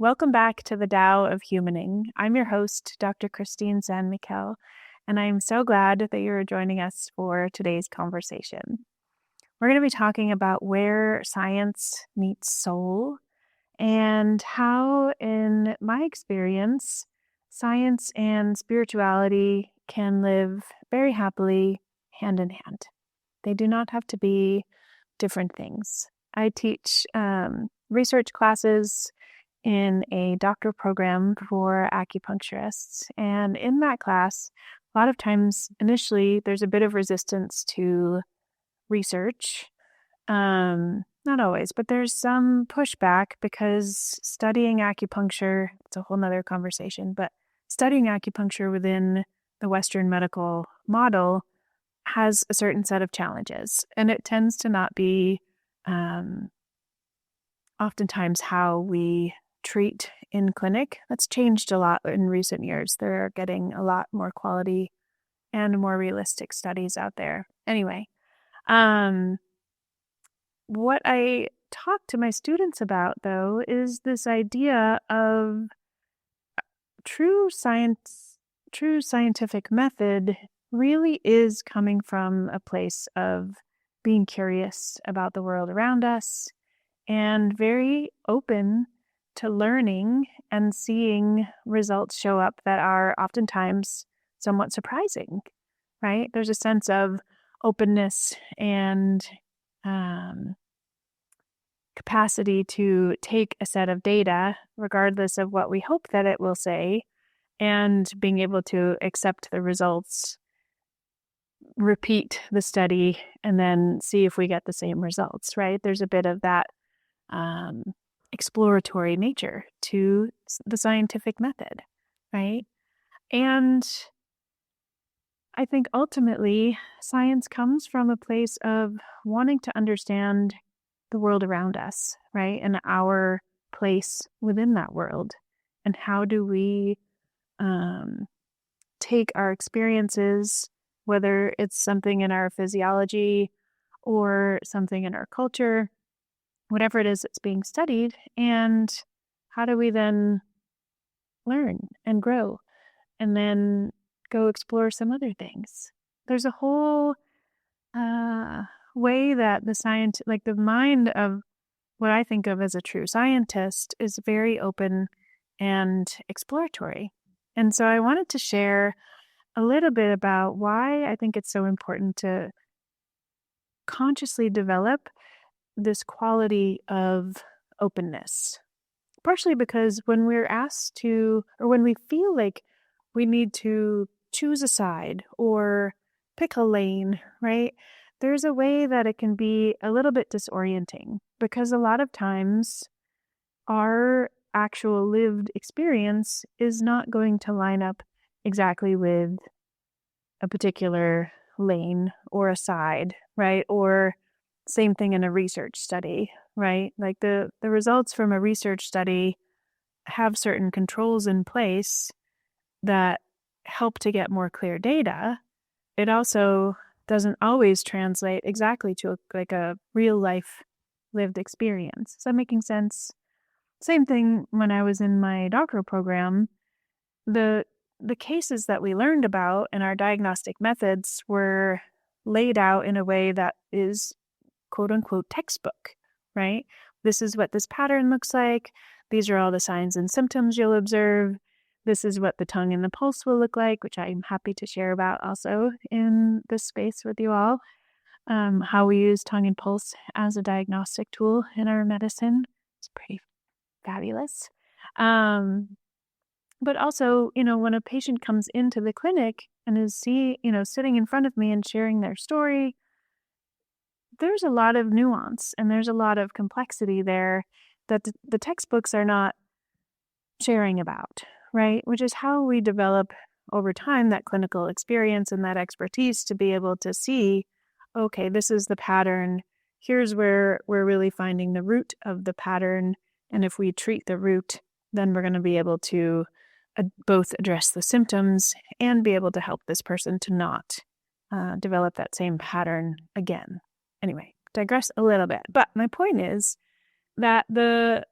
Welcome back to the Tao of Humaning. I'm your host, Dr. Christine San-Mikel, and I'm so glad that you're joining us for today's conversation. We're going to be talking about where science meets soul and how, in my experience, science and spirituality can live very happily hand in hand. They do not have to be different things. I teach research classes in a doctoral program for acupuncturists. And in that class, a lot of times, initially, there's a bit of resistance to research. Not always, but there's some pushback because studying acupuncture, it's a whole nother conversation, but studying acupuncture within the Western medical model has a certain set of challenges. And it tends to not be oftentimes how we treat in clinic. That's changed a lot in recent years. They're getting a lot more quality and more realistic studies out there. Anyway, what I talk to my students about, though, is this idea of true scientific method really is coming from a place of being curious about the world around us and very open to learning and seeing results show up that are oftentimes somewhat surprising, right? There's a sense of openness and capacity to take a set of data, regardless of what we hope that it will say, and being able to accept the results, repeat the study, and then see if we get the same results, right? There's a bit of that exploratory nature to the scientific method, right? And I think ultimately science comes from a place of wanting to understand the world around us, right? And our place within that world. And how do we take our experiences, whether it's something in our physiology or something in our culture, whatever it is that's being studied, and how do we then learn and grow and then go explore some other things? There's a whole way that the mind of what I think of as a true scientist is very open and exploratory. And so I wanted to share a little bit about why I think it's so important to consciously develop this quality of openness. Partially because when we're asked to, or when we feel like we need to choose a side or pick a lane, right? There's a way that it can be a little bit disorienting because a lot of times our actual lived experience is not going to line up exactly with a particular lane or a side, right? Or same thing in a research study, right? Like the results from a research study have certain controls in place that help to get more clear data. It also doesn't always translate exactly to a real life lived experience. Is that making sense? Same thing when I was in my doctoral program. The cases that we learned about in our diagnostic methods were laid out in a way that is quote unquote textbook, right? This is what this pattern looks like. These are all the signs and symptoms you'll observe. This is what the tongue and the pulse will look like, which I'm happy to share about also in this space with you all. How we use tongue and pulse as a diagnostic tool in our medicine. It's pretty fabulous. But also, when a patient comes into the clinic and is sitting in front of me and sharing their story, there's a lot of nuance and there's a lot of complexity there that the textbooks are not sharing about, right? Which is how we develop over time that clinical experience and that expertise to be able to see, okay, this is the pattern. Here's where we're really finding the root of the pattern. And if we treat the root, then we're going to be able to both address the symptoms and be able to help this person to not develop that same pattern again. Anyway, digress a little bit. But my point is that the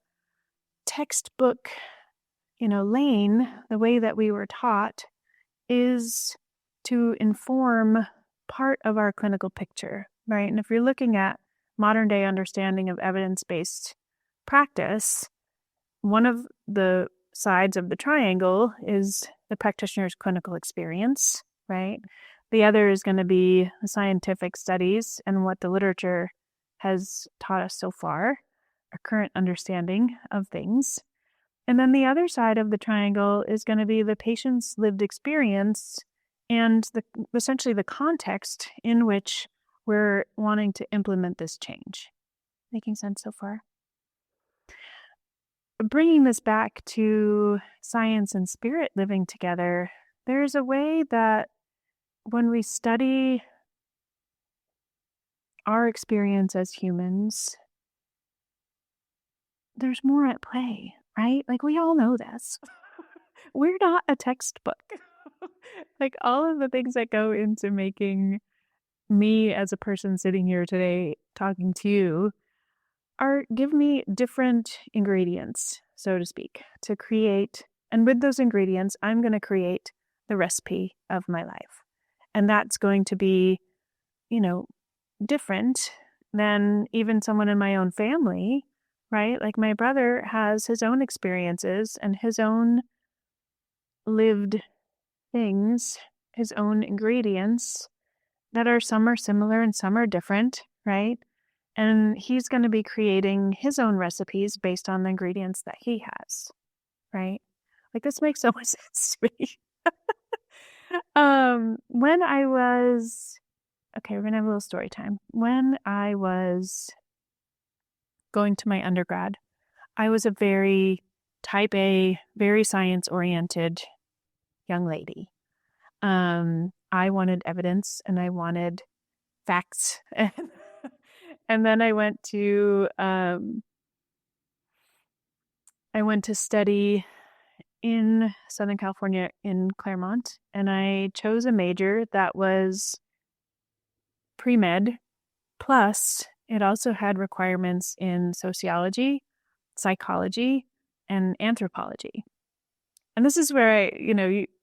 textbook, lane, the way that we were taught is to inform part of our clinical picture, right? And if you're looking at modern day understanding of evidence-based practice, one of the sides of the triangle is the practitioner's clinical experience, right? The other is going to be the scientific studies and what the literature has taught us so far, our current understanding of things. And then the other side of the triangle is going to be the patient's lived experience and essentially the context in which we're wanting to implement this change. Making sense so far? Bringing this back to science and spirit living together, there's a way that when we study our experience as humans, there's more at play, right? Like, we all know this. We're not a textbook. Like, all of the things that go into making me as a person sitting here today talking to you give me different ingredients, so to speak, to create. And with those ingredients, I'm going to create the recipe of my life. And that's going to be, different than even someone in my own family, right? Like, my brother has his own experiences and his own lived things, his own ingredients that some are similar and some are different, right? And he's going to be creating his own recipes based on the ingredients that he has, right? Like, this makes so much sense to me. When I was, okay, we're going to have a little story time. When I was going to my undergrad, I was a very type A, very science-oriented young lady. I wanted evidence and I wanted facts. And then I went to study in Southern California in Claremont, and I chose a major that was pre-med, plus it also had requirements in sociology, psychology, and anthropology. And this is where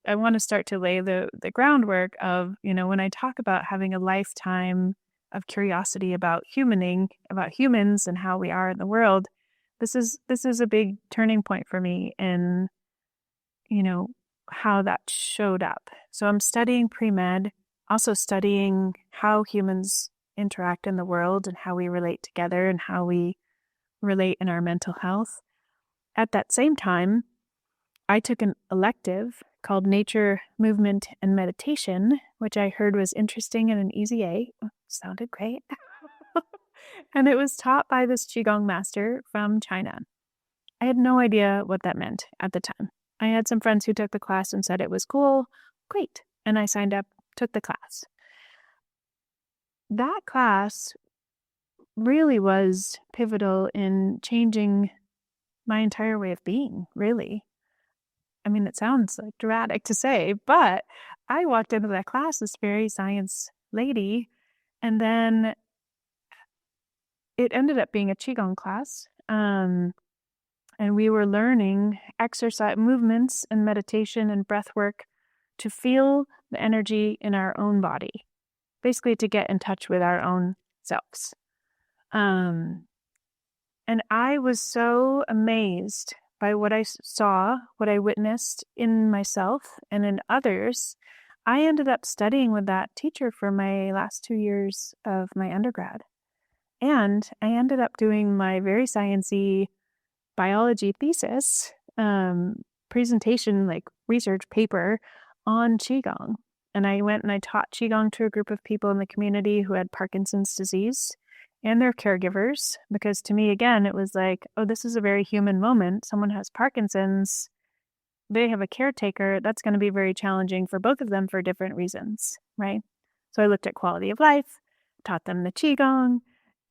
I want to start to lay the groundwork of, when I talk about having a lifetime of curiosity about humans and how we are in the world. This is a big turning point for me in, how that showed up. So I'm studying pre-med, also studying how humans interact in the world and how we relate together and how we relate in our mental health. At that same time, I took an elective called Nature, Movement, and Meditation, which I heard was interesting and an easy A. Sounded great. And it was taught by this Qigong master from China. I had no idea what that meant at the time. I had some friends who took the class and said it was cool. Great. And I signed up, took the class. That class really was pivotal in changing my entire way of being, really. I mean, it sounds like dramatic to say, but I walked into that class, this very science lady, and then it ended up being a Qigong class. And we were learning exercise movements and meditation and breath work to feel the energy in our own body, basically to get in touch with our own selves. And I was so amazed by what I saw, what I witnessed in myself and in others. I ended up studying with that teacher for my last 2 years of my undergrad. And I ended up doing my very sciencey biology thesis, presentation, like research paper on Qigong. And I went and I taught Qigong to a group of people in the community who had Parkinson's disease and their caregivers, because to me, again, it was like, oh, this is a very human moment. Someone has Parkinson's, they have a caretaker. That's going to be very challenging for both of them for different reasons, right? So I looked at quality of life, taught them the Qigong,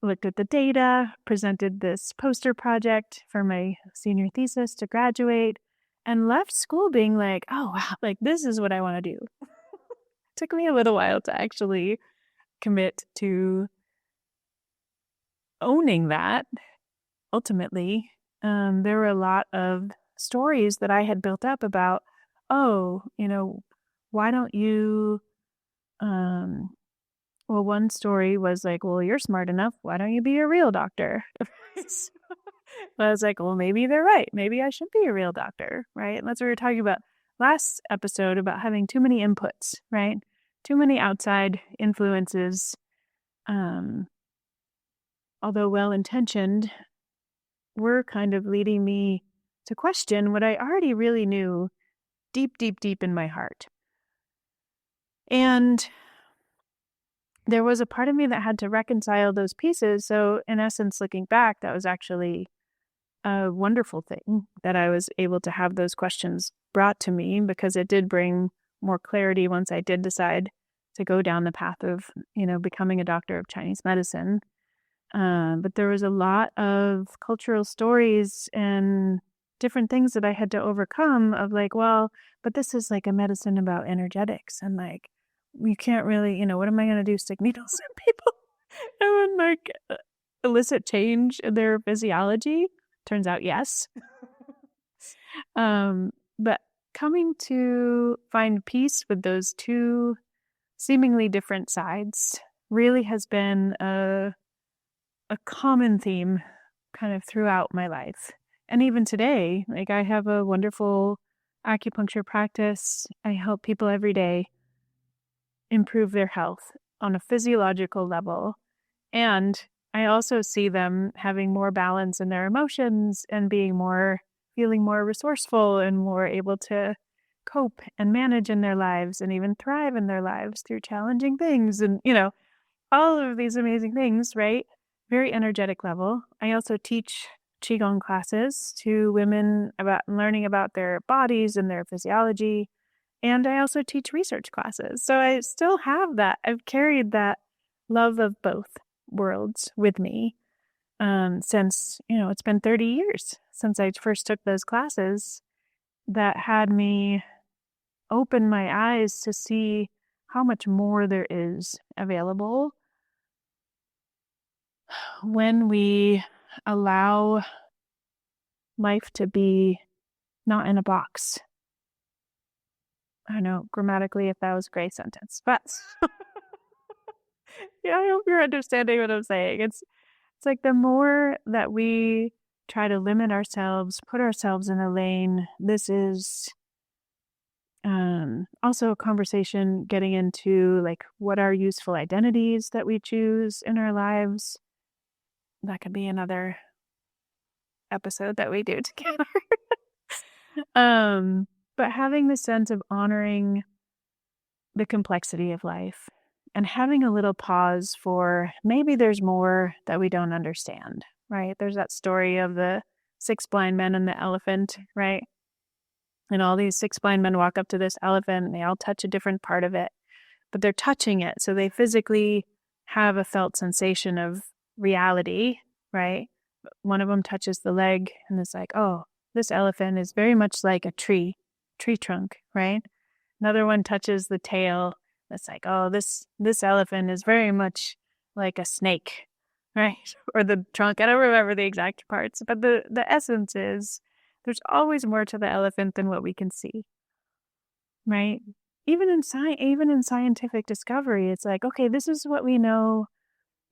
looked at the data, presented this poster project for my senior thesis to graduate, and left school being like, oh, wow, like, this is what I want to do. Took me a little while to actually commit to owning that, ultimately. there were a lot of stories that I had built up about, oh, why don't you, um, well, one story was like, well, you're smart enough. Why don't you be a real doctor? So I was like, well, maybe they're right. Maybe I should be a real doctor, right? And that's what we were talking about last episode about having too many inputs, right? Too many outside influences, um, although well-intentioned, were kind of leading me to question what I already really knew deep, deep, deep in my heart. And there was a part of me that had to reconcile those pieces. So in essence, looking back, that was actually a wonderful thing that I was able to have those questions brought to me, because it did bring more clarity once I did decide to go down the path of, becoming a doctor of Chinese medicine. But there was a lot of cultural stories and different things that I had to overcome of like, well, but this is like a medicine about energetics, and like, you can't really, what am I going to do? Stick needles in people and then like elicit change in their physiology? Turns out, yes. But coming to find peace with those two seemingly different sides really has been a common theme kind of throughout my life. And even today, like, I have a wonderful acupuncture practice. I help people every day improve their health on a physiological level. And I also see them having more balance in their emotions and feeling more resourceful and more able to cope and manage in their lives and even thrive in their lives through challenging things. And, all of these amazing things, right? Very energetic level. I also teach Qigong classes to women about learning about their bodies and their physiology. And I also teach research classes. So I still have that. I've carried that love of both worlds with me since, it's been 30 years since I first took those classes, that had me open my eyes to see how much more there is available when we allow life to be not in a box. I don't know grammatically if that was a great sentence, but yeah, I hope you're understanding what I'm saying. It's like the more that we try to limit ourselves, put ourselves in a lane, this is also a conversation getting into like what are useful identities that we choose in our lives. That could be another episode that we do together. But having the sense of honoring the complexity of life and having a little pause for maybe there's more that we don't understand, right? There's that story of the 6 blind men and the elephant, right? And all these 6 blind men walk up to this elephant and they all touch a different part of it, but they're touching it. So they physically have a felt sensation of reality, right? One of them touches the leg and it's like, oh, this elephant is very much like a tree trunk, right? Another one touches the tail. It's like, oh, this elephant is very much like a snake, right? Or the trunk. I don't remember the exact parts, but the essence is there's always more to the elephant than what we can see, right? Even in scientific discovery, it's like, okay, this is what we know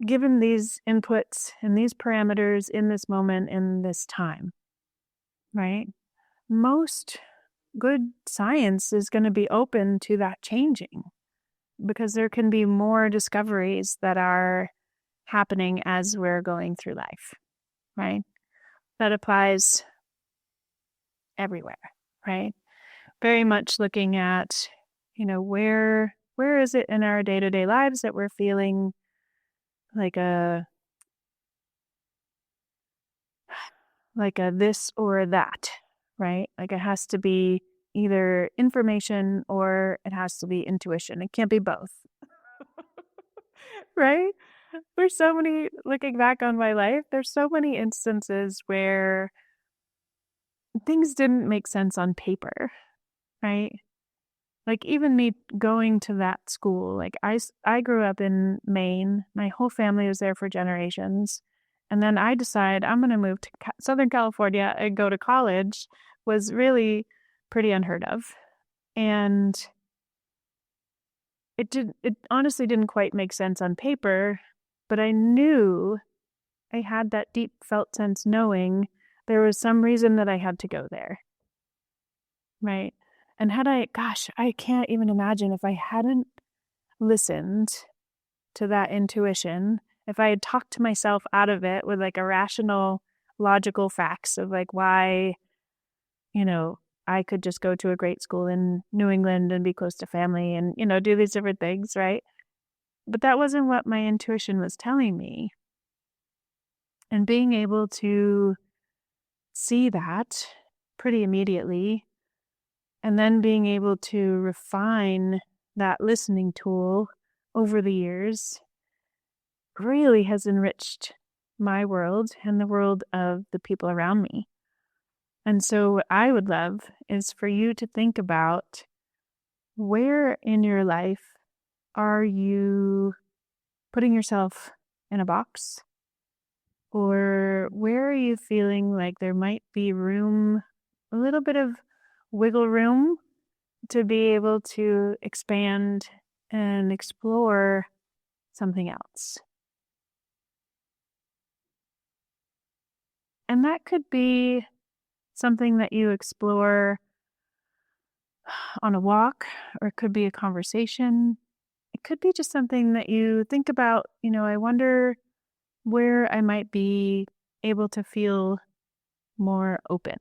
given these inputs and these parameters in this moment in this time, right? Most good science is going to be open to that changing because there can be more discoveries that are happening as we're going through life, right? That applies everywhere, right? Very much looking at, where is it in our day-to-day lives that we're feeling like a this or that, right? Like it has to be either information or it has to be intuition. It can't be both. Right? There's so many, looking back on my life, there's so many instances where things didn't make sense on paper, right? Like even me going to that school, like I grew up in Maine. My whole family was there for generations. And then I decide I'm going to move to Southern California and go to college was really pretty unheard of. And it honestly didn't quite make sense on paper, but I knew I had that deep felt sense knowing there was some reason that I had to go there. Right. And I can't even imagine if I hadn't listened to that intuition, if I had talked to myself out of it with like a rational, logical facts of like why, I could just go to a great school in New England and be close to family and, do these different things, right? But that wasn't what my intuition was telling me. And being able to see that pretty immediately, and then being able to refine that listening tool over the years really has enriched my world and the world of the people around me. And so what I would love is for you to think about, where in your life are you putting yourself in a box? Or where are you feeling like there might be room, a little bit of wiggle room to be able to expand and explore something else? And that could be something that you explore on a walk, or it could be a conversation. It could be just something that you think about, I wonder where I might be able to feel more open.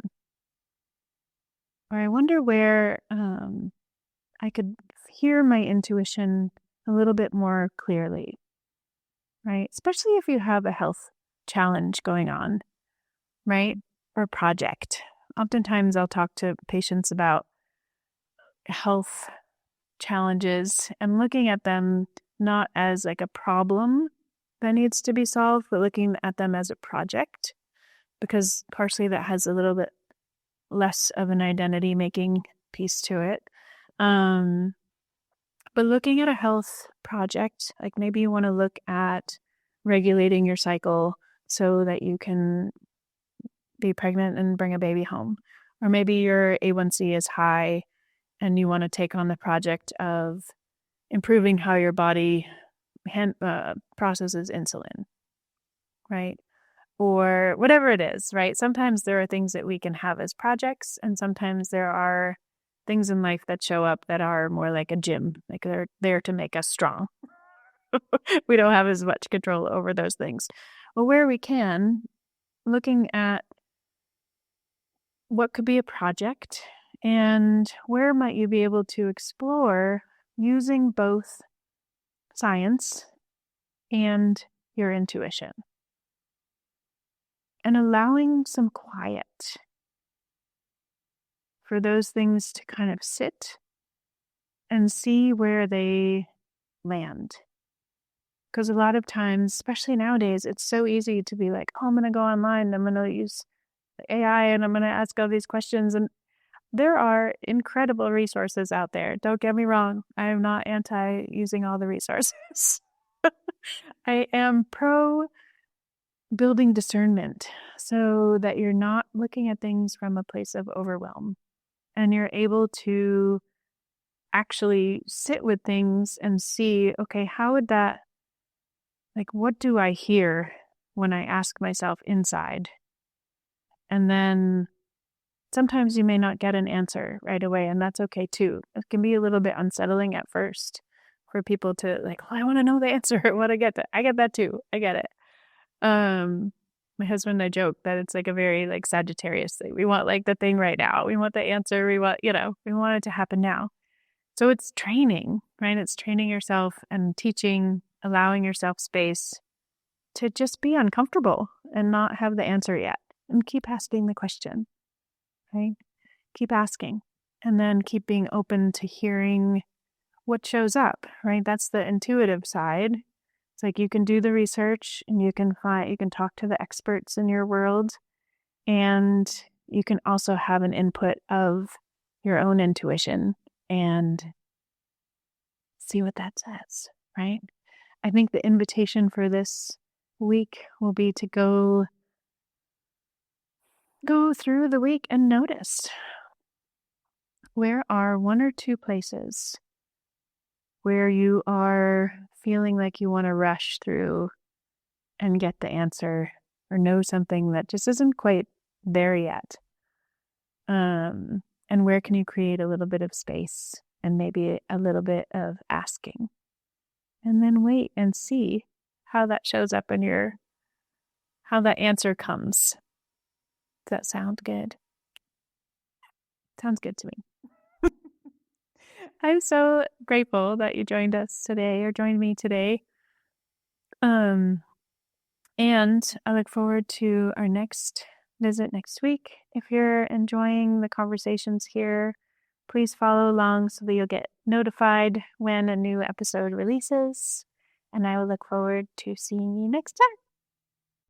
Or I wonder where I could hear my intuition a little bit more clearly, right? Especially if you have a health challenge going on, right? Or project. Oftentimes I'll talk to patients about health challenges and looking at them not as like a problem that needs to be solved, but looking at them as a project, because partially that has a little bit less of an identity making piece to it. But looking at a health project, like maybe you want to look at regulating your cycle so that you can be pregnant and bring a baby home. Or maybe your A1C is high and you want to take on the project of improving how your body processes insulin, right? Or whatever it is, right? Sometimes there are things that we can have as projects, and sometimes there are things in life that show up that are more like a gym, like they're there to make us strong. We don't have as much control over those things. Well, where we can, looking at what could be a project and where might you be able to explore using both science and your intuition, and allowing some quiet for those things to kind of sit and see where they land. Because a lot of times, especially nowadays, it's so easy to be like, oh, I'm going to go online, I'm going to use AI, and I'm going to ask all these questions. And there are incredible resources out there. Don't get me wrong. I am not anti using all the resources. I am pro building discernment so that you're not looking at things from a place of overwhelm, and you're able to actually sit with things and see, okay, how would that, like, what do I hear when I ask myself inside? And then sometimes you may not get an answer right away, and that's okay too. It can be a little bit unsettling at first for people to like, oh, I want to know the answer. What I get that too. I get it. My husband and I joke that it's like a very like Sagittarius thing. We want like the thing right now. We want the answer. We want it to happen now. So it's training, right? It's training yourself and teaching, allowing yourself space to just be uncomfortable and not have the answer yet, and keep asking the question, right? Keep asking, and then keep being open to hearing what shows up, right? That's the intuitive side. It's like you can do the research and you can talk to the experts in your world, and you can also have an input of your own intuition and see what that says, right? I think the invitation for this week will be to go through the week and notice, where are one or two places where you are feeling like you want to rush through and get the answer or know something that just isn't quite there yet. And where can you create a little bit of space and maybe a little bit of asking, and then wait and see how that shows up in how that answer comes. Does that sound good? Sounds good to me. I'm so grateful that you joined us today or joined me today. And I look forward to our next visit next week. If you're enjoying the conversations here, please follow along so that you'll get notified when a new episode releases. And I will look forward to seeing you next time.